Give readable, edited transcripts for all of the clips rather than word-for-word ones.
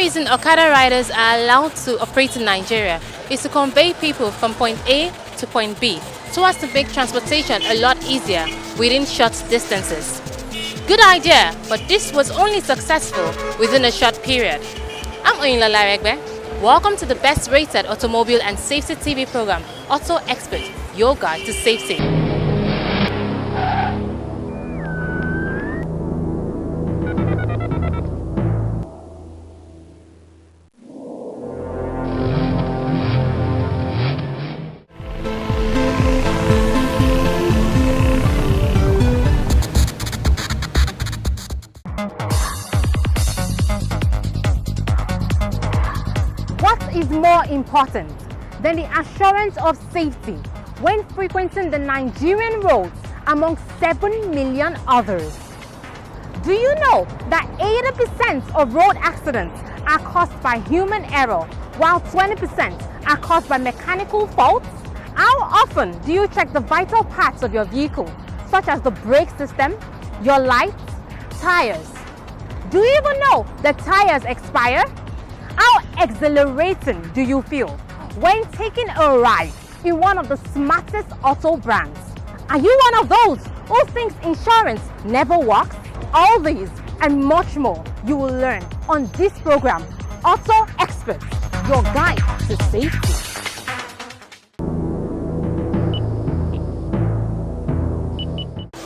reason Okada riders are allowed to operate in Nigeria is to convey people from point A to point B, so as to make transportation a lot easier within short distances. Good idea, but this was only successful within a short period. I'm Oyinlola Regbe. Welcome to the best rated automobile and safety TV program, Auto Expert, your guide to safety. What is more important than the assurance of safety when frequenting the Nigerian roads among 7 million others? Do you know that 80% of road accidents are caused by human error, while 20% are caused by mechanical faults? How often do you check the vital parts of your vehicle, such as the brake system, your lights, tires? Do you even know that tires expire? How exhilarating do you feel when taking a ride in one of the smartest auto brands? Are you one of those who thinks insurance never works? All these and much more you will learn on this program, Auto Expert, your guide to safety.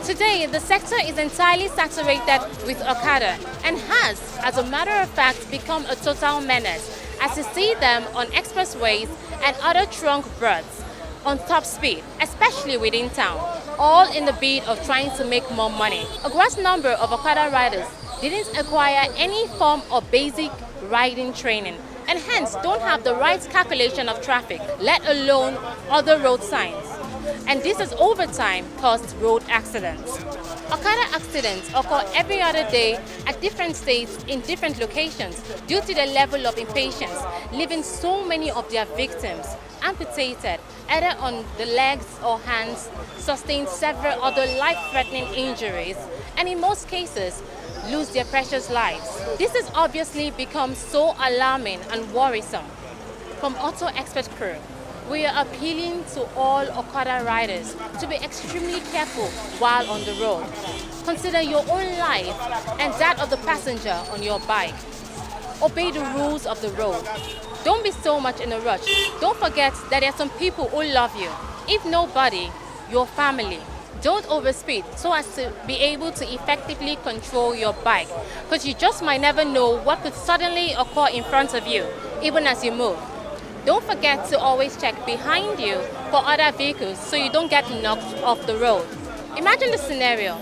Today, the sector is entirely saturated with Okada and has, as a matter of fact, become a total menace as you see them on expressways and other trunk roads on top speed, especially within town, all in the bid of trying to make more money. A gross number of Okada riders didn't acquire any form of basic riding training and hence don't have the right calculation of traffic, let alone other road signs. And this has over time caused road accidents. Okada accidents occur every other day at different states in different locations due to the level of impatience, leaving so many of their victims amputated, either on the legs or hands, sustain several other life-threatening injuries, and in most cases, lose their precious lives. This has obviously become so alarming and worrisome. From Auto Expert Crew, we are appealing to all Okada riders to be extremely careful while on the road. Consider your own life and that of the passenger on your bike. Obey the rules of the road. Don't be so much in a rush. Don't forget that there are some people who love you. If nobody, your family. Don't overspeed so as to be able to effectively control your bike, because you just might never know what could suddenly occur in front of you, even as you move. Don't forget to always check behind you for other vehicles so you don't get knocked off the road. Imagine the scenario.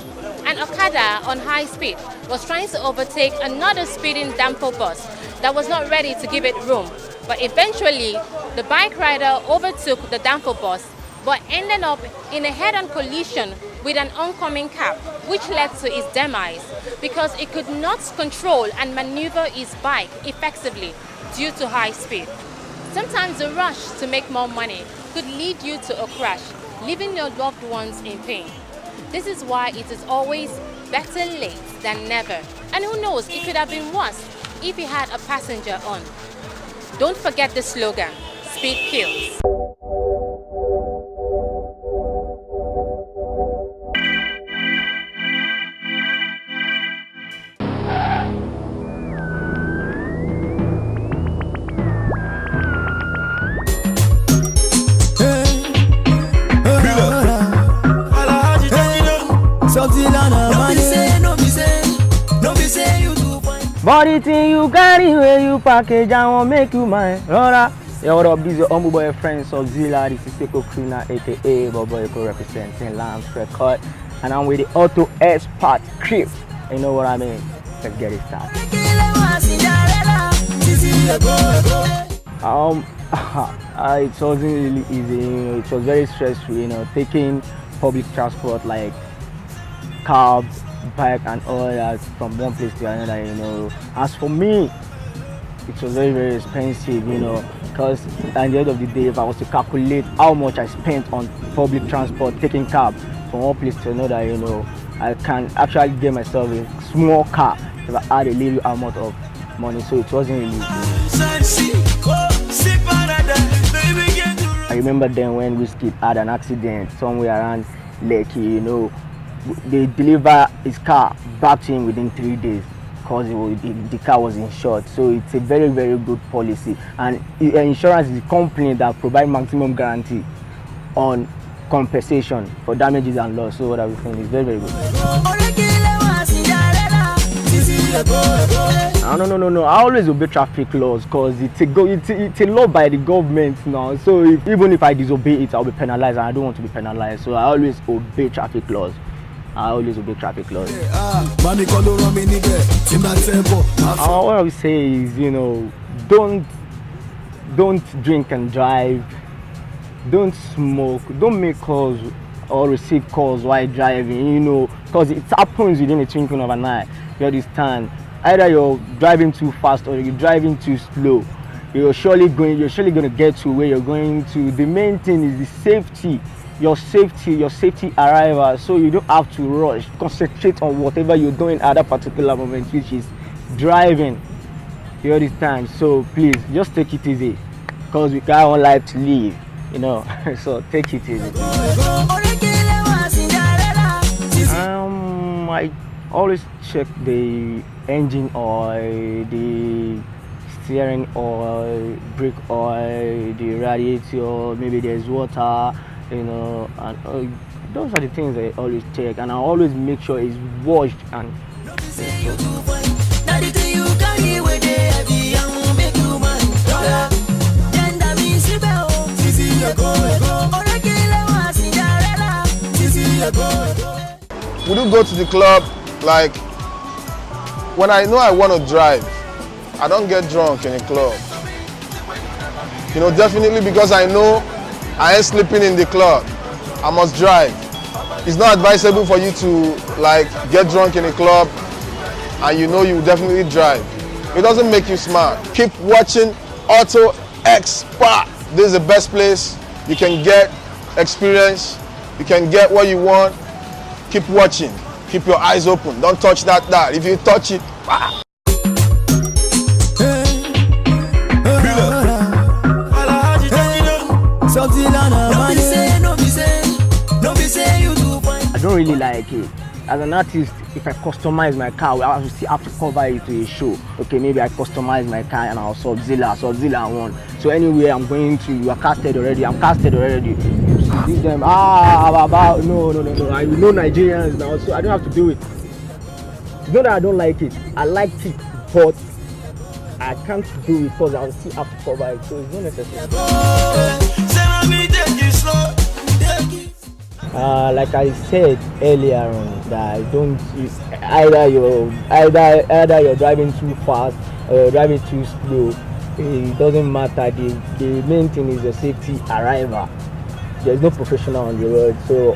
An Okada on high speed was trying to overtake another speeding Danfo bus that was not ready to give it room. But eventually, the bike rider overtook the Danfo bus but ended up in a head-on collision with an oncoming cab, which led to his demise because it could not control and maneuver his bike effectively due to high speed. Sometimes the rush to make more money could lead you to a crash, leaving your loved ones in pain. This is why it is always better late than never. And who knows, it could have been worse if you had a passenger on. Don't forget the slogan, speed kills. But the thing you carry where you package, I won't make you mine. Rora. Yo, what up? This is your humble boy friend Auxiliary. This is Krina, aka Bobo Eco representing Lamb's Record. And I'm with the Auto Xpat crew. You know what I mean? Let's get it started. It wasn't really easy, it was very stressful, taking public transport like cabs, bike and all that from one place to another, As for me, it was very, very expensive, because at the end of the day, if I was to calculate how much I spent on public transport, taking cab from one place to another, I can actually get myself a small car if I add a little amount of money, so it wasn't really. I remember then when Whiskey had an accident somewhere around Lekki, you know, they deliver his car back to him within 3 days because the car was insured. So it's a very, very good policy. And insurance is a company that provides maximum guarantee on compensation for damages and loss. So what I was saying is very, very good. No. I always obey traffic laws because it's a law by the government now. So even if I disobey it, I'll be penalized, and I don't want to be penalized. So I always obey traffic laws. What I would say is, you know, don't drink and drive, don't smoke, don't make calls or receive calls while driving, you know, because it happens within a twinkling of an eye. You understand? Either you're driving too fast or you're driving too slow. You're surely going to get to where you're going to. The main thing is the safety, your safety arrival. So you don't have to rush. Concentrate on whatever you're doing at that particular moment, which is driving. You understand? So please just take it easy, because we got one life to live, you know. So take it easy. I always check the engine oil, the steering oil, brake oil, the radiator, maybe there's water, you know, and those are the things I always check, and I always make sure it's washed and we do go to the club. Like, when I know I want to drive, I don't get drunk in a club. You know, definitely, because I know I ain't sleeping in the club. I must drive. It's not advisable for you to like get drunk in a club and you know you definitely drive. It doesn't make you smart. Keep watching Auto Xpat. This is the best place you can get experience. You can get what you want. Keep watching. Keep your eyes open. Don't touch that. If you touch it, I don't really like it. As an artist, if I customize my car, I have to cover it to a show. Okay, maybe I customize my car and I'll Sub-Zilla 1. So anywhere I'm going to, you are casted already. I'm casted already. Give them no. I know Nigerians now, so I don't have to do it. It's not that I don't like it. I like it, but I can't do it because I'll still have to cover it. So it's not necessary. Like I said earlier on, that I don't either you're driving too fast or you're driving too slow. It doesn't matter. The main thing is your safety arrival. There's no professional on the road, so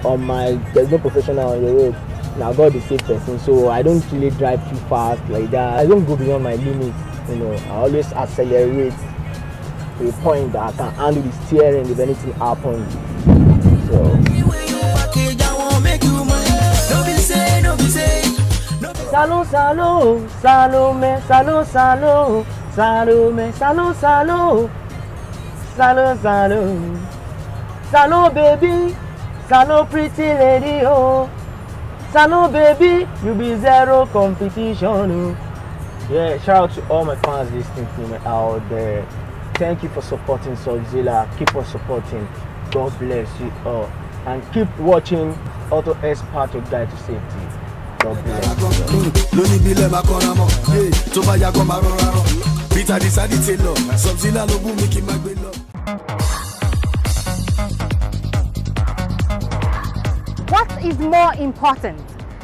there's no professional on the road. Now God is safe person, so I don't really drive too fast like that. I don't go beyond my limits, you know. I always accelerate to a point that I can handle the steering if anything happens. So. Salo baby, salo pretty lady, oh. Salo baby, you be zero competition, oh. Yeah, shout out to all my fans listening to me out there. Thank you for supporting Sub-Zilla. Keep on supporting. God bless you all. And keep watching Auto Xpat, your guide to safety. God bless you. What is more important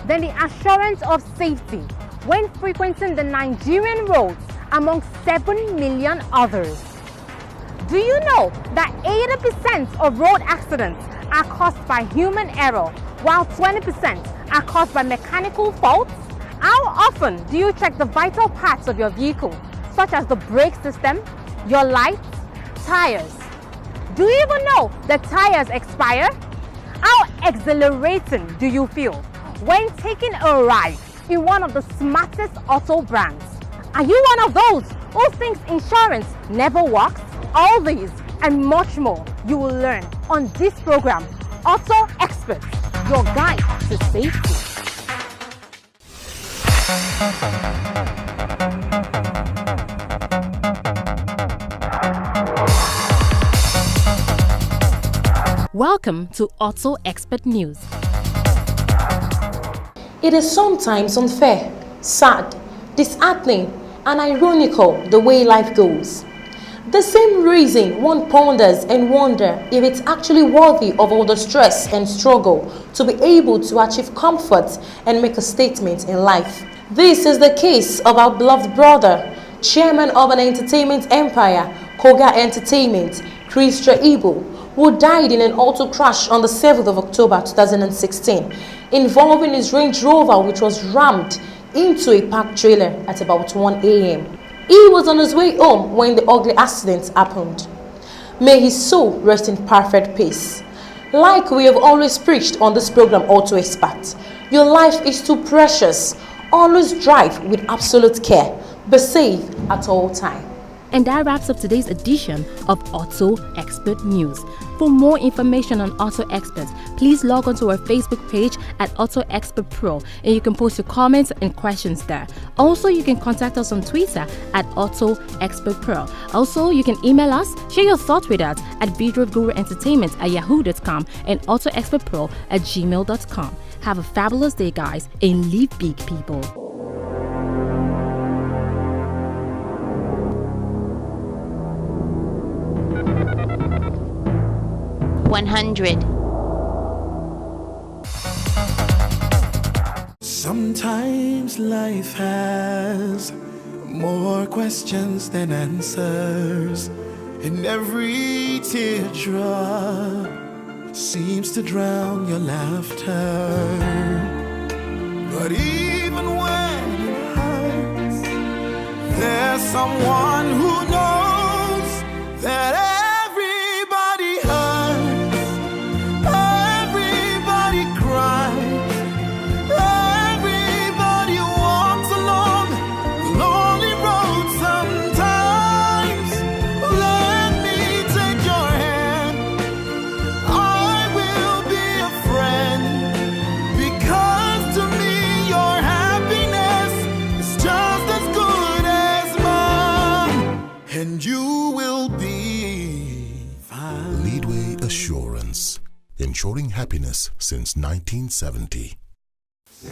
than the assurance of safety when frequenting the Nigerian roads among 7 million others? Do you know that 80% of road accidents are caused by human error, while 20% are caused by mechanical faults? How often do you check the vital parts of your vehicle, such as the brake system, your lights, tires? Do you even know that tires expire? How exhilarating do you feel when taking a ride in one of the smartest auto brands? Are you one of those who thinks insurance never works? All these and much more you will learn on this program, Auto Experts, your guide to safety. Welcome to Auto Expert News. It is sometimes unfair, sad, disheartening, and ironical the way life goes. The same reason one ponders and wonders if it's actually worthy of all the stress and struggle to be able to achieve comfort and make a statement in life. This is the case of our beloved brother, chairman of an entertainment empire, KOGA'S Entertainment, Chris Ibu, who died in an auto crash on the 7th of October 2016, involving his Range Rover, which was rammed into a parked trailer at about 1 a.m. He was on his way home when the ugly accident happened. May his soul rest in perfect peace. Like we have always preached on this program, Auto Xpat, your life is too precious. Always drive with absolute care. Be safe at all times. And that wraps up today's edition of Auto Expert News. For more information on Auto Experts, please log on to our Facebook page at Auto Expert Pro, and you can post your comments and questions there. Also, you can contact us on Twitter at Auto Expert Pro. Also, you can email us, share your thoughts with us at videoguruentertainment@yahoo.com and autoexpertpro@gmail.com. Have a fabulous day, guys, and live big, people. 100. Sometimes life has more questions than answers, and every teardrop seems to drown your laughter. But even when it hurts, there's someone who knows that everybody hurts, everybody cries, everybody walks along the lonely road sometimes. Let me take your hand, I will be a friend, because to me your happiness is just as good as mine, and you will be fine. Leadway Assurance, ensuring happiness since 1970.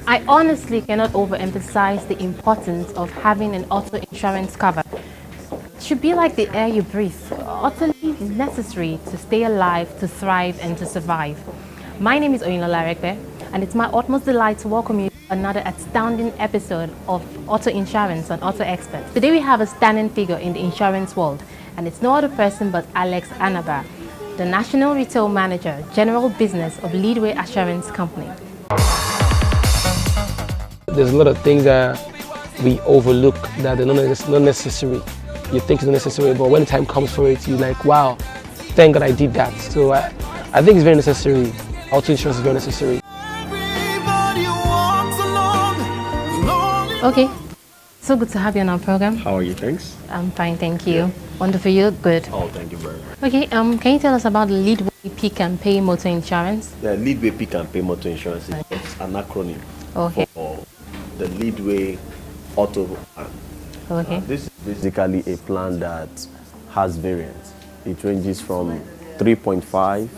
I honestly cannot overemphasize the importance of having an auto insurance cover. It should be like the air you breathe, utterly necessary to stay alive, to thrive, and to survive. My name is Oyinlola Rekbe, and it's my utmost delight to welcome you to another astounding episode of Auto Insurance on Auto Experts. Today we have a standing figure in the insurance world, and it's no other person but Alex Anaba, the National Retail Manager, General Business of Leadway Assurance Company. There's a lot of things that we overlook that are not necessary. You think it's necessary, but when the time comes for it, you're like, wow, thank God I did that. So I think it's very necessary. Auto insurance is very necessary. Okay, so good to have you on our program. How are you? Thanks. I'm fine, thank you. Wonderful, you look good. Oh, thank you very much. Okay, can you tell us about Leadway Pick and Pay Motor Insurance? The Leadway Pick and Pay Motor Insurance is an acronym Okay. for the Leadway Auto Plan. Okay. This is basically a plan that has variants. It ranges from 3.5,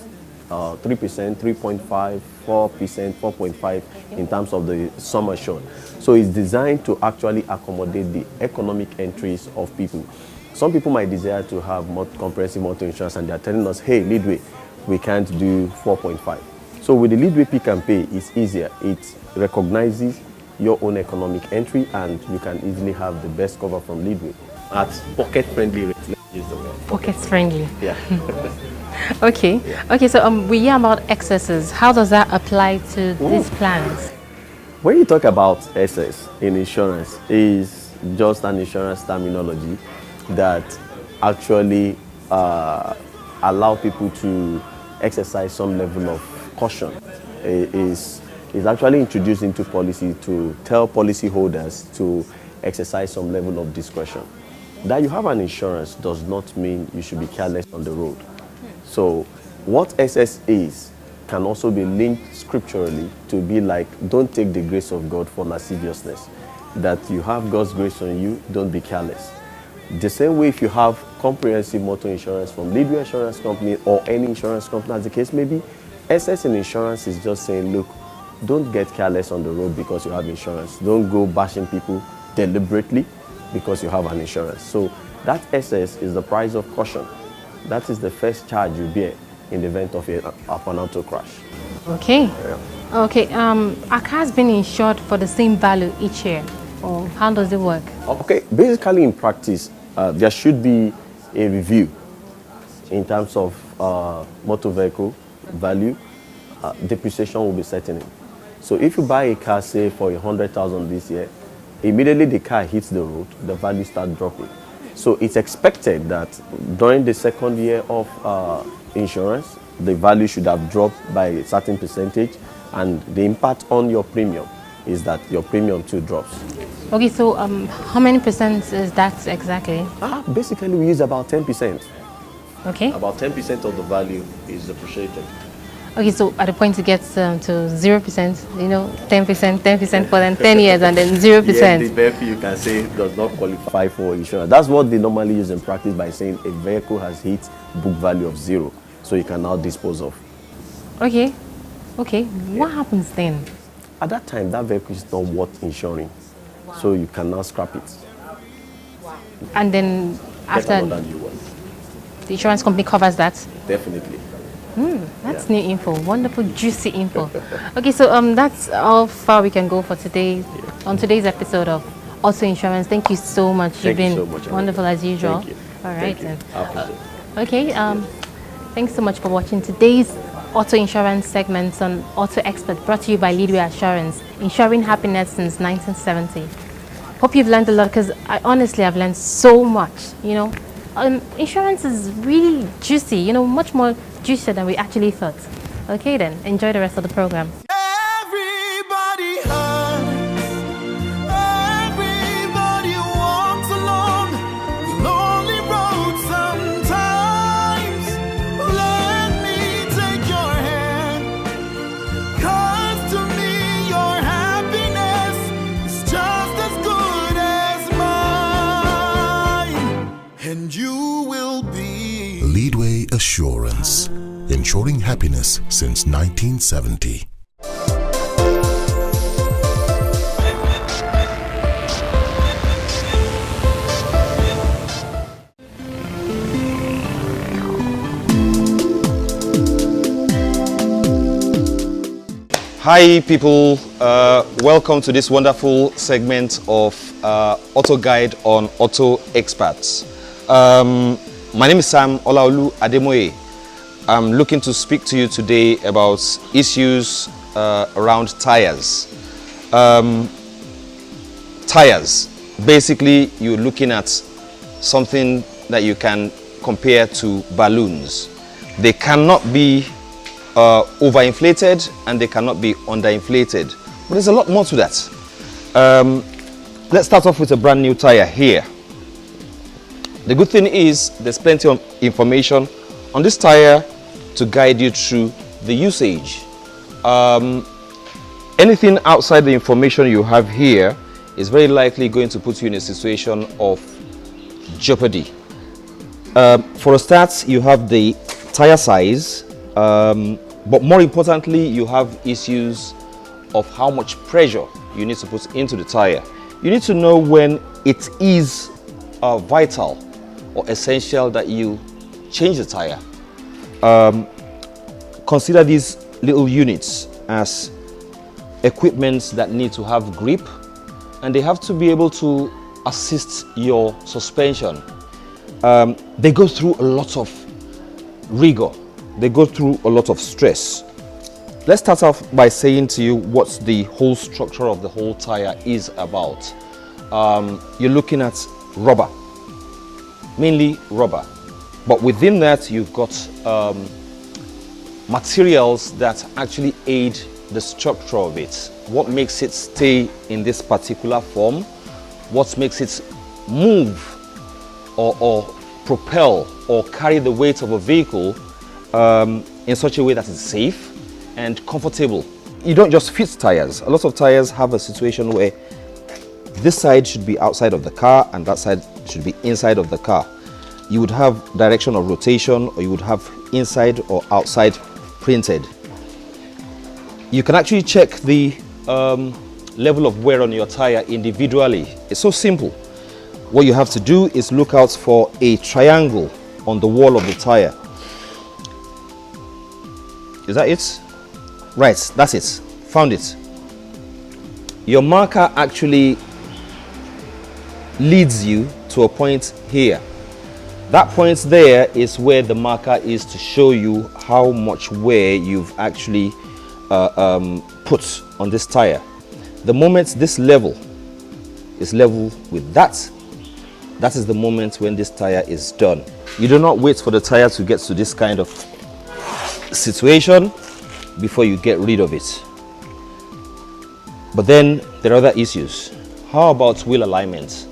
3%, 3.5, 4%, 4.5 in terms of the sum assured. So it's designed to actually accommodate the economic entries of people. Some people might desire to have more comprehensive motor insurance, and they're telling us, hey, Leadway, we can't do 4.5. So with the Leadway Pick and Pay, it's easier. It recognizes your own economic entry, and you can easily have the best cover from Leadway at pocket-friendly rates. Let's use the word. Pockets friendly. Yeah. Okay. Yeah. Okay, so we hear about excesses. How does that apply to these plans? When you talk about excess in insurance, is just an insurance terminology that actually allow people to exercise some level of caution. Is actually introduced into policy to tell policyholders to exercise some level of discretion. That you have an insurance does not mean you should be careless on the road. So what SS is can also be linked scripturally to be like, don't take the grace of God for lasciviousness. That you have God's grace on you, don't be careless. The same way, if you have comprehensive motor insurance from Leadway Insurance Company or any insurance company, as the case may be, SS in insurance is just saying, look, don't get careless on the road because you have insurance. Don't go bashing people deliberately because you have an insurance. So that SS is the price of caution. That is the first charge you bear in the event of an auto crash. Okay. Yeah. Okay. Are cars being insured for the same value each year, or how does it work? Okay. Basically, in practice, there should be a review in terms of motor vehicle value. Depreciation will be setting in. So if you buy a car, say for 100,000 this year, immediately the car hits the road, the value starts dropping. So it's expected that during the second year of insurance, the value should have dropped by a certain percentage, and the impact on your premium is that your premium too drops. Okay, so how many percent is that exactly? Basically, we use about 10%. Okay. About 10% of the value is depreciated. Okay, so at the point it gets to 0%, you know, 10% for then 10 years and then 0%. Yes, the vehicle you can say does not qualify for insurance. That's what they normally use in practice by saying a vehicle has hit book value of 0, so you can now dispose of. Okay, okay. What happens then? At that time, that vehicle is not worth insuring, so you can now scrap it. And then after, another new one. the insurance company covers that? Definitely. That's new info. Wonderful, juicy info. Okay, so that's how far we can go for today. On today's episode of Auto Insurance. Thank you so much. Thank You've you been so much, wonderful as usual. Thank you. All right Thank you. then. Okay. Thanks so much for watching today's Auto Insurance segment on Auto Xpat, brought to you by Leadway Assurance, insuring happiness since 1970. Hope you've learned a lot, because I honestly have learned so much. You know, insurance is really juicy. You know, much more juicier than we actually thought. Okay then, enjoy the rest of the program. Everybody hurts. Everybody walks along the lonely road sometimes. Let me take your hand, 'cause to me your happiness is just as good as mine, and you will be Leadway Assurance, ensuring happiness since 1970. Hi people, welcome to this wonderful segment of Auto Guide on Auto Xpat. My name is Sam Olaolu Ademoye. I'm looking to speak to you today about issues around tires. Tires, basically you're looking at something that you can compare to balloons. They cannot be overinflated and they cannot be underinflated, but there's a lot more to that. Let's start off with a brand new tire here. The good thing is there's plenty of information on this tire to guide you through the usage. Anything outside the information you have here is very likely going to put you in a situation of jeopardy. For a start, you have the tire size, but more importantly, you have issues of how much pressure you need to put into the tire. You need to know when it is vital or essential that you change the tire. Consider these little units as equipments that need to have grip, and they have to be able to assist your suspension. They go through a lot of rigor. They go through a lot of stress. Let's start off by saying to you what the whole structure of the whole tire is about. You're looking at rubber, mainly rubber, but within that you've got materials that actually aid the structure of it. What makes it stay in this particular form? what makes it move or propel or carry the weight of a vehicle in such a way that it's safe and comfortable. You don't just fit tires. A lot of tires have a situation where this side should be outside of the car and that side should be inside of the car. You would have direction of rotation, or you would have inside or outside printed. You can actually check the level of wear on your tire individually. It's so simple. What you have to do is look out for a triangle on the wall of the tire. Is that it? Right, that's it. Found it. Your marker actually leads you to a point here. That point there is where the marker is to show you how much wear you've actually put on this tire. The moment this level is level with that, that is the moment when this tire is done. You do not wait for the tire to get to this kind of situation before you get rid of it. But then there are other issues. How about wheel alignment?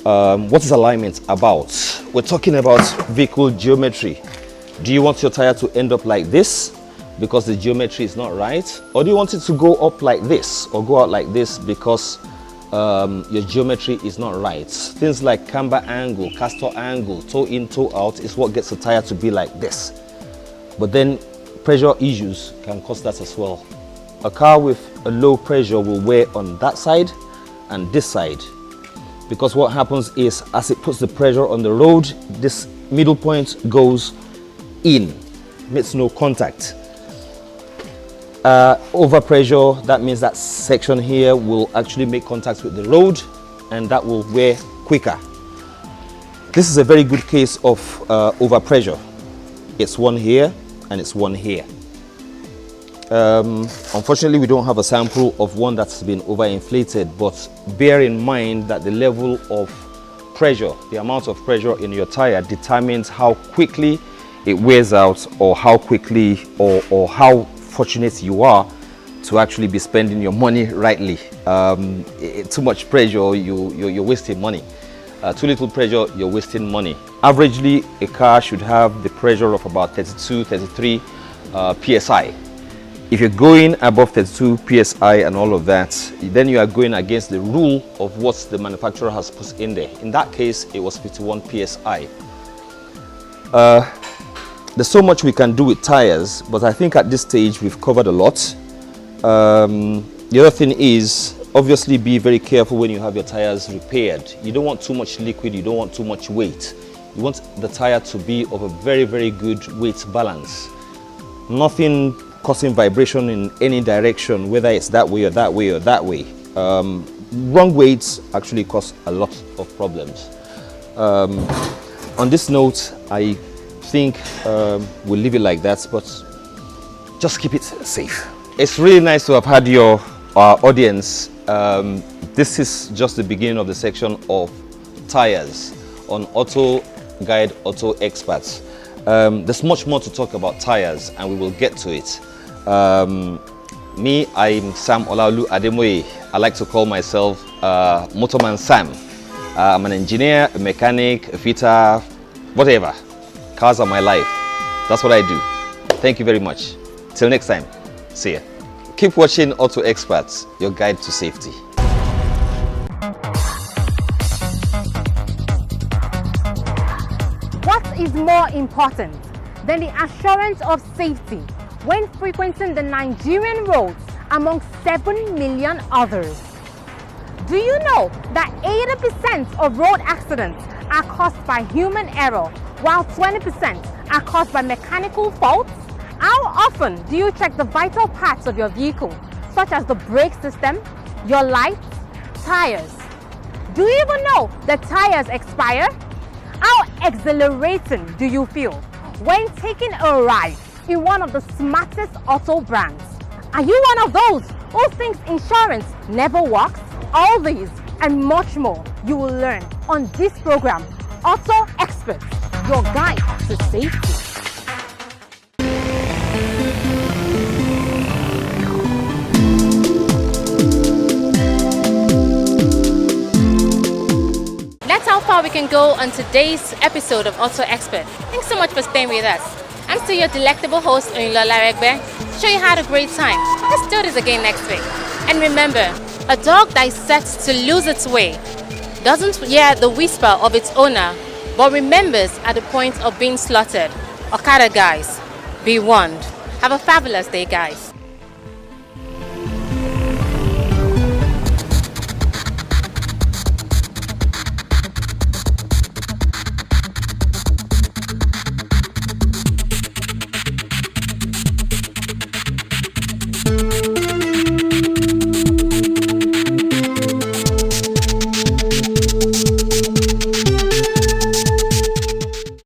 What is alignment about? We're talking about vehicle geometry. Do you want your tire to end up like this because the geometry is not right? Or do you want it to go up like this or go out like this because your geometry is not right? Things like camber angle, castor angle, toe in, toe out is what gets the tire to be like this. But then pressure issues can cause that as well. A car with a low pressure will wear on that side and this side, because what happens is as it puts the pressure on the road, this middle point goes in, makes no contact. Over pressure, that means that section here will actually make contact with the road and that will wear quicker. This is a very good case of over pressure. It's one here and it's one here. Unfortunately, we don't have a sample of one that's been overinflated, but bear in mind that the level of pressure, the amount of pressure in your tire determines how quickly it wears out, or how quickly or how fortunate you are to actually be spending your money rightly. Too much pressure, you're wasting money. Too little pressure, you're wasting money. Averagely, a car should have the pressure of about 32, 33 psi. If you're going above 32 psi and all of that, then you are going against the rule of what the manufacturer has put in there. In that case, it was 51 psi. There's so much we can do with tires, but I think at this stage we've covered a lot. The other thing is, obviously be very careful when you have your tires repaired. You don't want too much liquid, you don't want too much weight. You want the tire to be of a very, very good weight balance. Nothing causing vibration in any direction, whether it's that way or that way or that way. Wrong weights actually cause a lot of problems. On this note, I think we'll leave it like that, but just keep it safe. It's really nice to have had your audience. This is just the beginning of the section of tires on Auto Guide Auto Experts. There's much more to talk about tires, and we will get to it. Me, I'm Sam Olaolu Ademoye. I like to call myself Motorman Sam. I'm an engineer, a mechanic, a fitter, whatever. Cars are my life. That's what I do. Thank you very much. Till next time, see ya. Keep watching Auto Experts, your guide to safety. What is more important than the assurance of safety when frequenting the Nigerian roads among 7 million others? Do you know that 80% of road accidents are caused by human error, while 20% are caused by mechanical faults? How often do you check the vital parts of your vehicle, such as the brake system, your lights, tires? Do you even know that tires expire? How exhilarating do you feel when taking a ride in one of the smartest auto brands? Are you one of those who thinks insurance never works? All these and much more you will learn on this program, Auto Experts, your guide to safety. far we can go on today's episode of Auto Expert. Thanks so much for staying with us. I'm still your delectable host, Oyinlola Regbe. Sure you had a great time. Let's do this again next week. And remember, a dog dissects to lose its way, doesn't hear the whisper of its owner, but remembers at the point of being slaughtered. Okada guys, be warned. Have a fabulous day, guys.